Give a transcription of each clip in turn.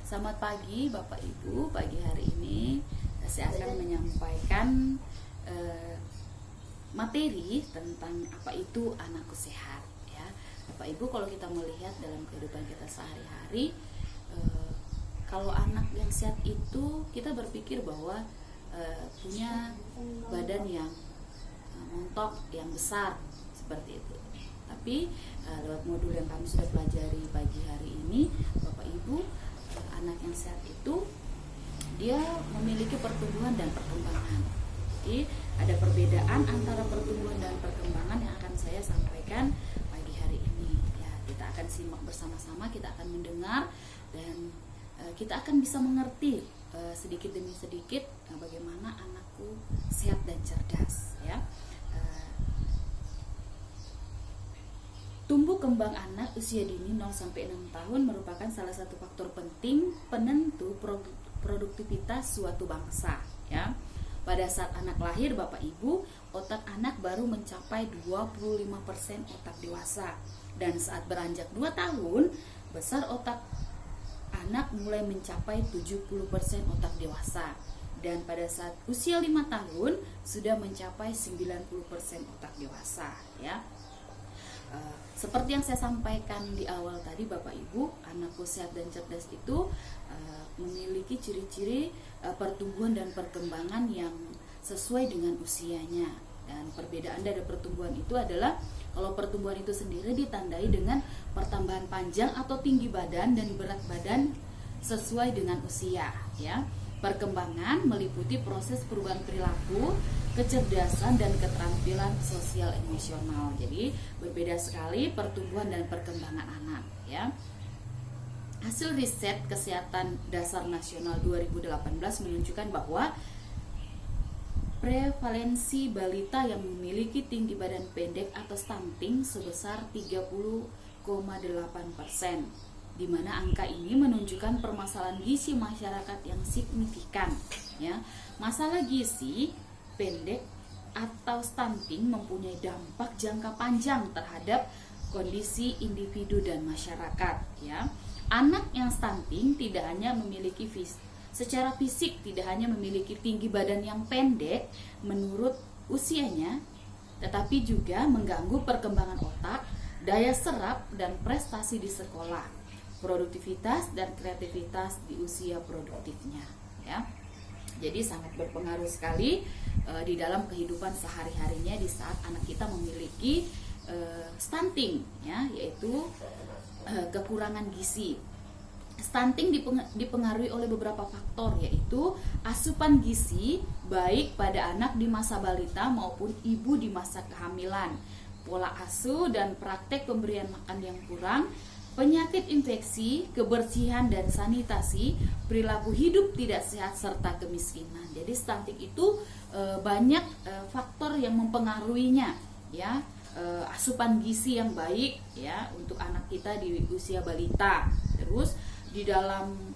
Selamat pagi Bapak Ibu. Pagi hari ini saya akan menyampaikan materi tentang apa itu anakku sehat ya. Bapak Ibu, kalau kita melihat dalam kehidupan kita sehari-hari, kalau anak yang sehat itu kita berpikir bahwa punya badan yang montok, yang besar seperti itu. Tapi lewat modul yang kami sudah pelajari pagi hari ini, Bapak Ibu, anak yang sehat itu dia memiliki pertumbuhan dan perkembangan. Jadi ada perbedaan antara pertumbuhan dan perkembangan yang akan saya sampaikan pagi hari ini. Ya, kita akan simak bersama-sama, kita akan mendengar dan kita akan bisa mengerti sedikit demi sedikit bagaimana anakku sehat dan cerdas. Ya. Tumbuh kembang anak usia dini 0-6 tahun merupakan salah satu faktor penting penentu produktivitas suatu bangsa ya. Pada saat anak lahir Bapak Ibu, otak anak baru mencapai 25% otak dewasa. Dan saat beranjak 2 tahun, besar otak anak mulai mencapai 70% otak dewasa. Dan pada saat usia 5 tahun sudah mencapai 90% otak dewasa ya. Seperti yang saya sampaikan di awal tadi Bapak Ibu, anakku sehat dan cerdas itu memiliki ciri-ciri pertumbuhan dan perkembangan yang sesuai dengan usianya. Dan perbedaan dari pertumbuhan itu adalah kalau pertumbuhan itu sendiri ditandai dengan pertambahan panjang atau tinggi badan dan berat badan sesuai dengan usia ya. Perkembangan meliputi proses perubahan perilaku, kecerdasan dan keterampilan sosial emosional. Jadi berbeda sekali pertumbuhan dan perkembangan anak ya. Hasil riset Kesehatan Dasar Nasional 2018 menunjukkan bahwa prevalensi balita yang memiliki tinggi badan pendek atau stunting sebesar 30,8%. Di mana angka ini menunjukkan permasalahan gizi masyarakat yang signifikan ya. Masalah gizi pendek atau stunting mempunyai dampak jangka panjang terhadap kondisi individu dan masyarakat ya. Anak yang stunting tidak hanya memiliki secara fisik tidak hanya memiliki tinggi badan yang pendek menurut usianya, tetapi juga mengganggu perkembangan otak, daya serap dan prestasi di sekolah, produktivitas dan kreativitas di usia produktifnya ya. Jadi sangat berpengaruh sekali di dalam kehidupan sehari-harinya di saat anak kita memiliki stunting ya, yaitu kekurangan gizi. Stunting dipengaruhi oleh beberapa faktor, yaitu asupan gizi baik pada anak di masa balita maupun ibu di masa kehamilan, pola asuh dan praktek pemberian makan yang kurang, penyakit infeksi, kebersihan dan sanitasi, perilaku hidup tidak sehat serta kemiskinan. Jadi stunting itu banyak faktor yang mempengaruhinya ya. Asupan gizi yang baik ya untuk anak kita di usia balita. Terus di dalam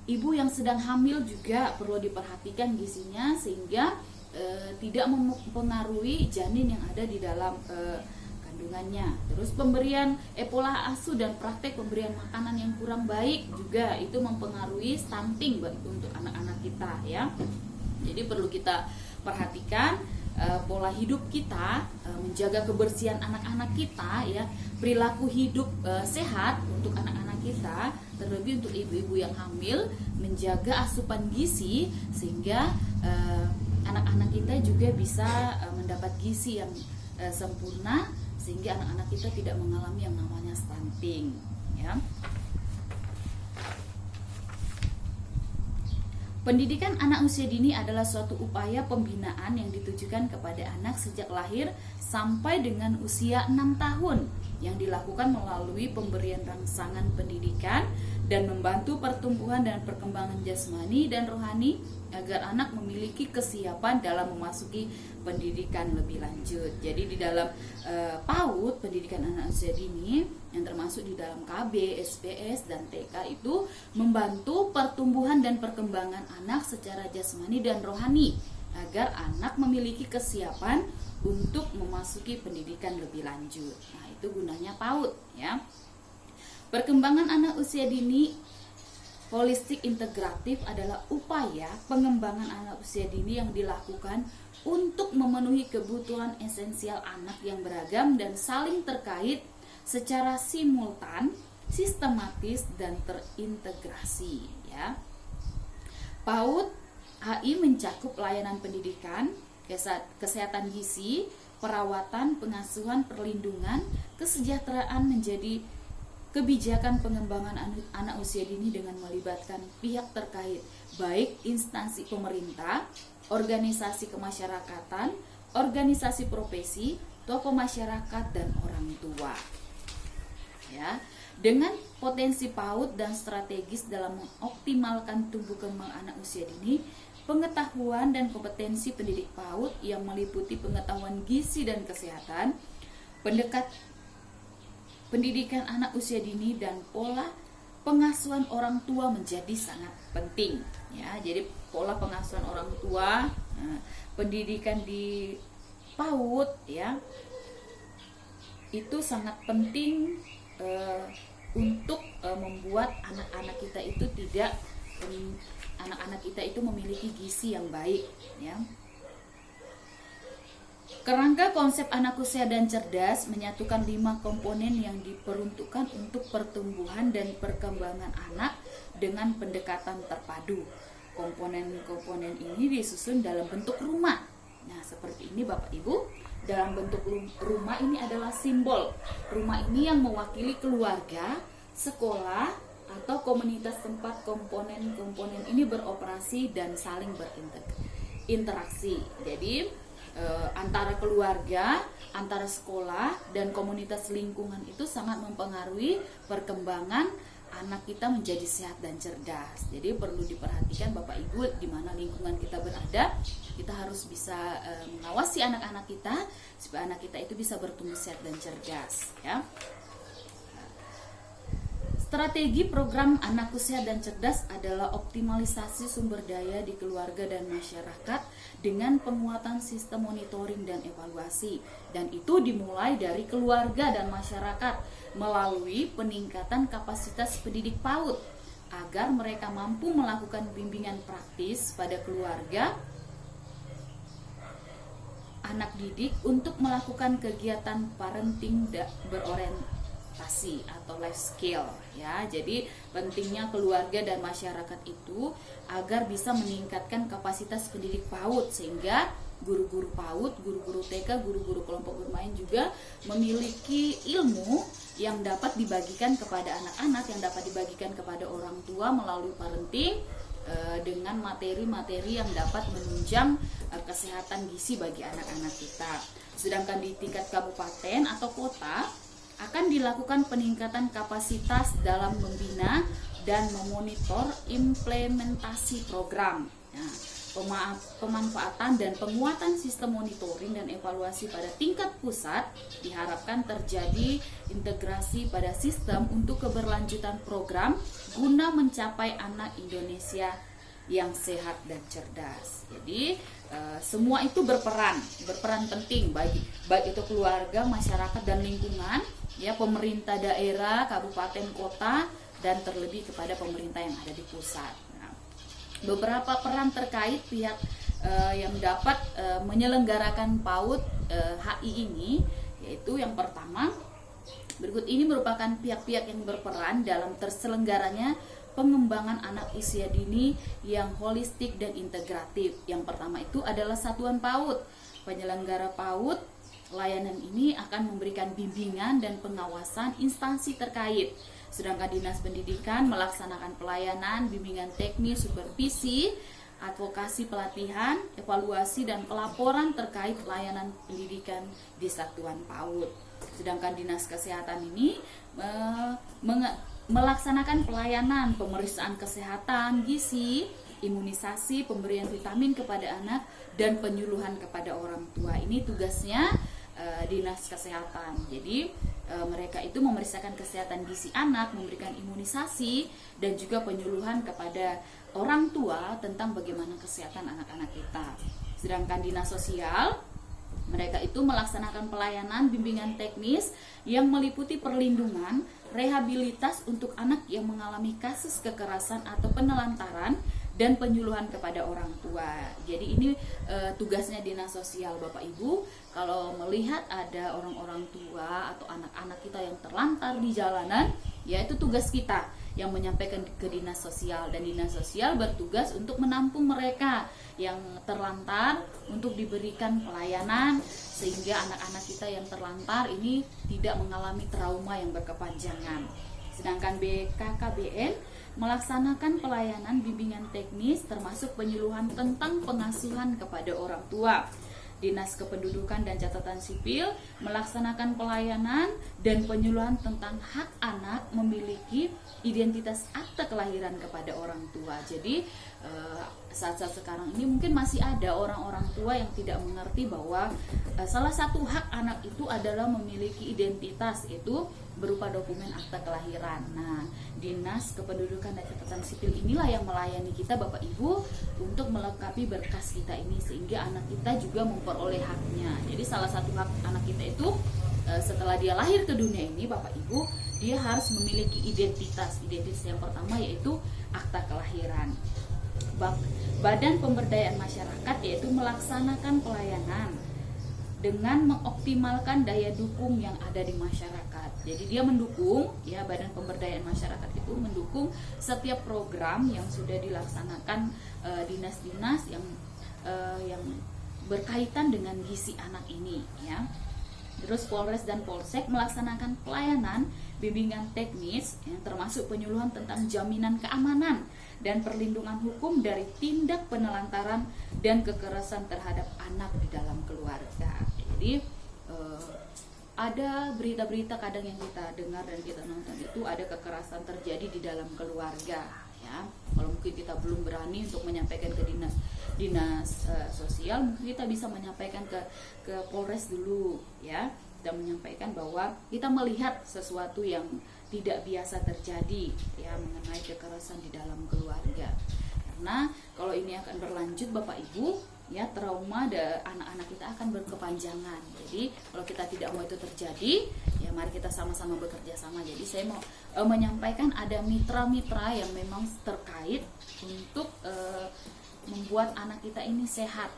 ibu yang sedang hamil juga perlu diperhatikan gizinya sehingga tidak mempengaruhi janin yang ada di dalam kandungannya. Terus pemberian pola asuh dan praktek pemberian makanan yang kurang baik juga itu mempengaruhi stunting untuk anak-anak kita ya. Jadi perlu kita perhatikan pola hidup kita, menjaga kebersihan anak-anak kita ya, perilaku hidup sehat untuk anak-anak kita, terlebih untuk ibu-ibu yang hamil, menjaga asupan gizi sehingga anak-anak kita juga bisa mendapat gizi yang sempurna sehingga anak-anak kita tidak mengalami yang namanya stunting ya. Pendidikan anak usia dini adalah suatu upaya pembinaan yang ditujukan kepada anak sejak lahir sampai dengan usia 6 tahun yang dilakukan melalui pemberian rangsangan pendidikan dan membantu pertumbuhan dan perkembangan jasmani dan rohani agar anak memiliki kesiapan dalam memasuki pendidikan lebih lanjut. Jadi di dalam PAUD, pendidikan anak usia dini, yang termasuk di dalam KB, SPS, dan TK itu membantu pertumbuhan dan perkembangan anak secara jasmani dan rohani agar anak memiliki kesiapan untuk memasuki pendidikan lebih lanjut. Nah, itu gunanya PAUD ya. Perkembangan anak usia dini Holistik integratif adalah upaya pengembangan anak usia dini yang dilakukan untuk memenuhi kebutuhan esensial anak yang beragam dan saling terkait secara simultan, sistematis, dan terintegrasi, ya. PAUD HI mencakup layanan pendidikan, kesehatan gizi, perawatan, pengasuhan, perlindungan, kesejahteraan menjadi kebijakan pengembangan anak usia dini dengan melibatkan pihak terkait, baik instansi pemerintah, organisasi kemasyarakatan, organisasi profesi, tokoh masyarakat, dan orang tua. Ya, dengan potensi PAUD dan strategis dalam mengoptimalkan tumbuh kembang anak usia dini, pengetahuan dan kompetensi pendidik PAUD yang meliputi pengetahuan gizi dan kesehatan, pendidikan anak usia dini, dan pola pengasuhan orang tua menjadi sangat penting, ya. Jadi pola pengasuhan orang tua, pendidikan di PAUD, ya, itu sangat penting untuk membuat anak-anak kita itu memiliki gizi yang baik, ya. Kerangka konsep anak usia dan cerdas menyatukan 5 komponen yang diperuntukkan untuk pertumbuhan dan perkembangan anak dengan pendekatan terpadu. Komponen-komponen ini disusun dalam bentuk rumah. Nah, seperti ini Bapak Ibu. Dalam bentuk rumah ini adalah simbol. Rumah ini yang mewakili keluarga, sekolah, atau komunitas tempat komponen-komponen ini beroperasi dan saling berinteraksi. Jadi antara keluarga, antara sekolah, dan komunitas lingkungan itu sangat mempengaruhi perkembangan anak kita menjadi sehat dan cerdas. Jadi perlu diperhatikan Bapak Ibu, di mana lingkungan kita berada, kita harus bisa mengawasi anak-anak kita supaya anak kita itu bisa bertumbuh sehat dan cerdas, ya. Strategi program anak usia dan cerdas adalah optimalisasi sumber daya di keluarga dan masyarakat dengan penguatan sistem monitoring dan evaluasi. Dan itu dimulai dari keluarga dan masyarakat melalui peningkatan kapasitas pendidik PAUD agar mereka mampu melakukan bimbingan praktis pada keluarga anak didik untuk melakukan kegiatan parenting berorientasi atau life skill, ya. Jadi pentingnya keluarga dan masyarakat itu agar bisa meningkatkan kapasitas pendidik PAUD sehingga guru-guru PAUD, guru-guru TK, guru-guru kelompok bermain juga memiliki ilmu yang dapat dibagikan kepada anak-anak, yang dapat dibagikan kepada orang tua melalui parenting dengan materi-materi yang dapat menunjang kesehatan gizi bagi anak-anak kita. Sedangkan di tingkat kabupaten atau kota akan dilakukan peningkatan kapasitas dalam membina dan memonitor implementasi program. Nah, pemanfaatan dan penguatan sistem monitoring dan evaluasi pada tingkat pusat diharapkan terjadi integrasi pada sistem untuk keberlanjutan program guna mencapai anak Indonesia yang sehat dan cerdas. Jadi semua itu berperan penting baik itu keluarga, masyarakat, dan lingkungan, ya, pemerintah daerah, kabupaten, kota, dan terlebih kepada pemerintah yang ada di pusat. Nah, beberapa peran terkait pihak yang dapat menyelenggarakan PAUD HI ini, yaitu yang pertama, berikut ini merupakan pihak-pihak yang berperan dalam terselenggaranya pengembangan anak usia dini yang holistik dan integratif. Yang pertama itu adalah Satuan PAUD. Penyelenggara PAUD layanan ini akan memberikan bimbingan dan pengawasan instansi terkait. Sedangkan Dinas Pendidikan melaksanakan pelayanan, bimbingan teknis, supervisi, advokasi pelatihan, evaluasi, dan pelaporan terkait layanan pendidikan di Satuan PAUD. Sedangkan Dinas Kesehatan ini melaksanakan pelayanan pemeriksaan kesehatan gizi, imunisasi, pemberian vitamin kepada anak, dan penyuluhan kepada orang tua. Ini tugasnya Dinas Kesehatan. Jadi mereka itu memeriksakan kesehatan gizi anak, memberikan imunisasi, dan juga penyuluhan kepada orang tua tentang bagaimana kesehatan anak-anak kita. Sedangkan Dinas Sosial, mereka itu melaksanakan pelayanan bimbingan teknis yang meliputi perlindungan, rehabilitas untuk anak yang mengalami kasus kekerasan atau penelantaran dan penyuluhan kepada orang tua. Jadi ini tugasnya dinas sosial Bapak Ibu. Kalau melihat ada orang-orang tua atau anak-anak kita yang terlantar di jalanan, ya itu tugas kita yang menyampaikan ke dinas sosial, dan dinas sosial bertugas untuk menampung mereka yang terlantar untuk diberikan pelayanan sehingga anak-anak kita yang terlantar ini tidak mengalami trauma yang berkepanjangan. Sedangkan BKKBN melaksanakan pelayanan bimbingan teknis termasuk penyuluhan tentang pengasuhan kepada orang tua. Dinas Kependudukan dan Catatan Sipil melaksanakan pelayanan dan penyuluhan tentang hak anak memiliki identitas akte kelahiran kepada orang tua. Jadi saat-saat sekarang ini mungkin masih ada orang-orang tua yang tidak mengerti bahwa salah satu hak anak itu adalah memiliki identitas, itu berupa dokumen akte kelahiran. Nah, Dinas Kependudukan dan Catatan Sipil inilah yang melayani kita Bapak Ibu untuk melengkapi berkas kita ini sehingga anak kita juga memperoleh haknya. Jadi salah satu hak anak kita itu setelah dia lahir ke dunia ini Bapak Ibu, dia harus memiliki identitas. Identitas yang pertama yaitu akta kelahiran. Badan Pemberdayaan Masyarakat yaitu melaksanakan pelayanan dengan mengoptimalkan daya dukung yang ada di masyarakat. Jadi dia mendukung, ya, Badan Pemberdayaan Masyarakat itu mendukung setiap program yang sudah dilaksanakan dinas-dinas yang berkaitan dengan gizi anak ini, ya. Terus Polres dan Polsek melaksanakan pelayanan bimbingan teknis yang termasuk penyuluhan tentang jaminan keamanan dan perlindungan hukum dari tindak penelantaran dan kekerasan terhadap anak di dalam keluarga. Jadi ada berita-berita kadang yang kita dengar dan kita nonton itu ada kekerasan terjadi di dalam keluarga, ya. Kalau mungkin kita belum berani untuk menyampaikan ke dinas sosial, mungkin kita bisa menyampaikan ke Polres dulu, ya. Dan menyampaikan bahwa kita melihat sesuatu yang tidak biasa terjadi, ya, mengenai kekerasan di dalam keluarga. Karena kalau ini akan berlanjut Bapak Ibu, ya, trauma anak-anak kita akan berkepanjangan. Jadi kalau kita tidak mau itu terjadi, ya mari kita sama-sama bekerja sama. Jadi saya mau menyampaikan ada mitra-mitra yang memang terkait untuk membuat anak kita ini sehat.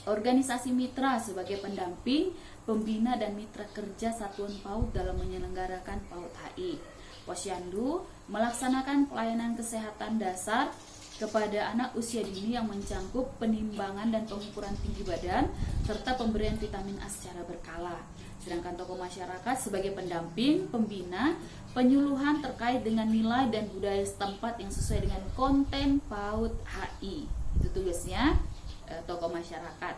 Organisasi mitra sebagai pendamping, pembina dan mitra kerja satuan PAUD dalam menyelenggarakan PAUD HI. Posyandu melaksanakan pelayanan kesehatan dasar kepada anak usia dini yang mencangkup penimbangan dan pengukuran tinggi badan serta pemberian vitamin A secara berkala. Sedangkan tokoh masyarakat sebagai pendamping, pembina, penyuluhan terkait dengan nilai dan budaya setempat yang sesuai dengan konten PAUD HI. Itu tugasnya tokoh masyarakat.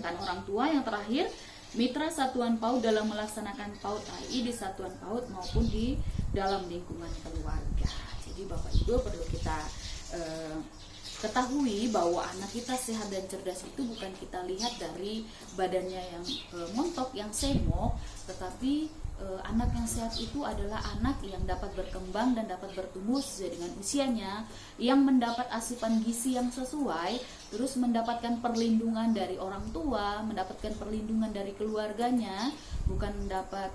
Dan orang tua yang terakhir, mitra satuan PAUD dalam melaksanakan PAUD HI di satuan PAUD maupun di dalam lingkungan keluarga. Jadi Bapak Ibu perlu kita ketahui bahwa anak kita sehat dan cerdas itu bukan kita lihat dari badannya yang montok, yang semok, tetapi anak yang sehat itu adalah anak yang dapat berkembang dan dapat bertumbuh sesuai dengan usianya, yang mendapat asupan gizi yang sesuai, terus mendapatkan perlindungan dari orang tua, mendapatkan perlindungan dari keluarganya, bukan mendapat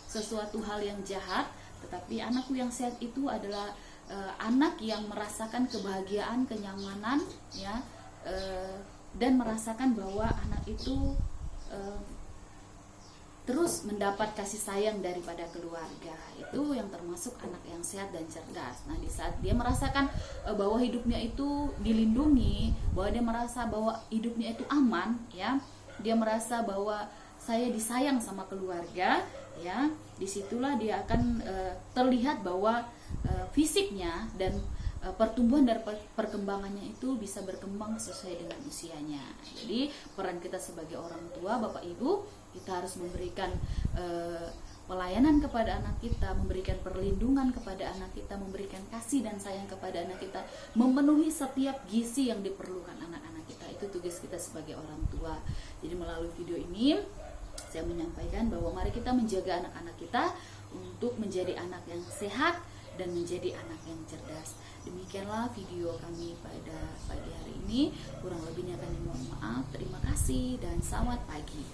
sesuatu hal yang jahat, tetapi anakku yang sehat itu adalah anak yang merasakan kebahagiaan, kenyamanan, ya, dan merasakan bahwa anak itu terus mendapat kasih sayang daripada keluarga. Itu yang termasuk anak yang sehat dan cerdas. Nah, di saat dia merasakan bahwa hidupnya itu dilindungi, bahwa dia merasa bahwa hidupnya itu aman, ya, dia merasa bahwa saya disayang sama keluarga, ya, disitulah dia akan terlihat bahwa fisiknya dan pertumbuhan dan perkembangannya itu bisa berkembang sesuai dengan usianya. Jadi peran kita sebagai orang tua, Bapak Ibu, kita harus memberikan pelayanan kepada anak kita, memberikan perlindungan kepada anak kita, memberikan kasih dan sayang kepada anak kita, memenuhi setiap gizi yang diperlukan anak-anak kita. Itu tugas kita sebagai orang tua. Jadi melalui video ini saya menyampaikan bahwa mari kita menjaga anak-anak kita untuk menjadi anak yang sehat dan menjadi anak yang cerdas. Demikianlah video kami pada pagi hari ini. Kurang lebihnya kami mohon maaf. Terima kasih dan selamat pagi.